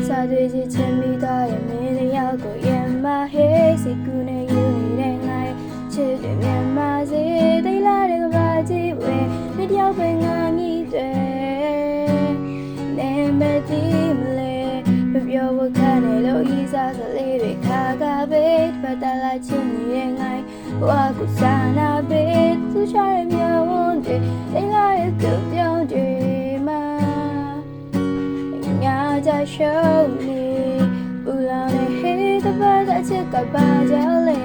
စာတွေချစ်ချင်မိသားရဲ့မင်းတစ်ယောက်ကိုရင်မဟေးစိတ်ကူးနဲ့ယူနေတဲ့ငါရဲ့ချစ်တွေမြန်မာစေတိတ်လာတဲ့ကဘာကြီးဝဲမင်းတစ်ယောက်ပဲငါငီးတယ်နေမသိမလဲမပြောဝခနဲ့လို့ဤစားစလေးတွေခါကပဲပတ်တလာချင်ရဲ့ငါရဲ့ဘဝကိုစားနာပဲသူချရဲ့မျက်ဝန်းတွေတိတ်လာရဲ့ကြောင်ပြောင်းတွေမှာငါကြရှုံးနေပူလောင်တဲ့ဟေးတပတ်အချစ်ကပါကြလေ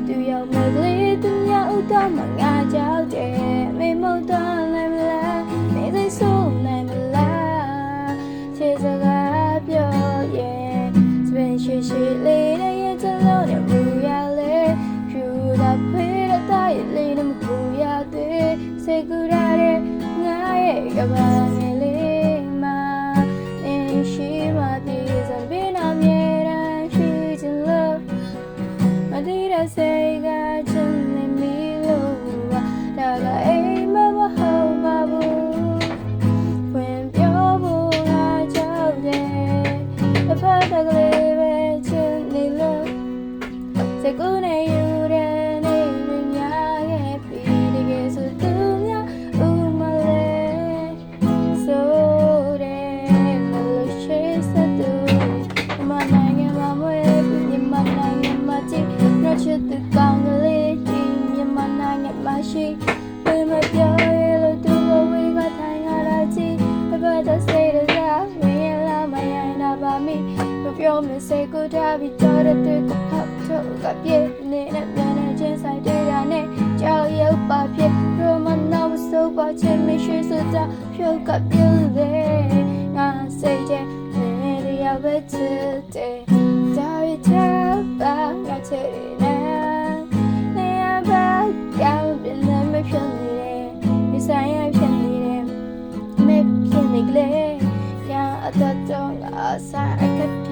သူရောက်မလေးသူများဥတော်မှာငါကြောက်တယ်မေမတော်နိုင်မလားနေစိတ်ဆိုးနိုင်မလားချစ်စကားပြောရဲ့စပင်ရှိရှိလေးနဲ့ရဲ့ချလုံးနဲ့မူရလေယူတာဖေးတဲ့တိုင်းလေးနဲ့မပူရသေးစိတ်ကူရတဲ့ငါရဲ့ကဘာငယ်လေးမှာနေရှိမှဒီစပင်နာမြဲတမ်းရှိချင်လို့မတိရစိတ်ကချင်နေမိလို့ဒါကအိမ်မဟုတ်ပါဘူးဝင်ပြောဖို့ငါကြောက်တယ်တစ်ဖက်တကလေးပဲချင်နေလို့စိတ်ကူးနေယူတဲ့နေရများရဲ့ပြီးတကယ်ဆိုသူများဦးမလဲဆိုတယ်မလို့ရှိစတူမနိုင်ငံမှာမွေးပြီးမြန်မာနိုင်ငံမှာကြည့်တော့ချစ်သူကောင်းကလေးဒီမြန်မာနိုင်ငံမှာရှိဘယ်မှာပြောရလို့သူ့ဘဝကထိုင်ရတာကြည့်ဘယ်တော့စိတ်ရစားမင်းလာမရနာပါမိမပြောမစိတ်ကိုထားပြီးတော့တဲ့သူကဟောက်ထုတ်ကပြည့်နေတဲ့မြန်တဲ့ချင်းဆိုင်တွေရနဲ့ကြောက်ရွံ့ပါဖြစ်ရိုမနောဆိုပါချင်မရှိစတာဖြုတ်ကပြည့်လေငါစိတ်ထဲနေရပဲချစ်တယ်ဒါရတဲ့ဘာငါချစ်နေနေရပါကြောင်ပြင်းနေမဖြစ်နေတယ်ဒီဆိုင်ရဖြစ်နေတယ်မဖြစ်နေလေရအတော့ငါဆိုင်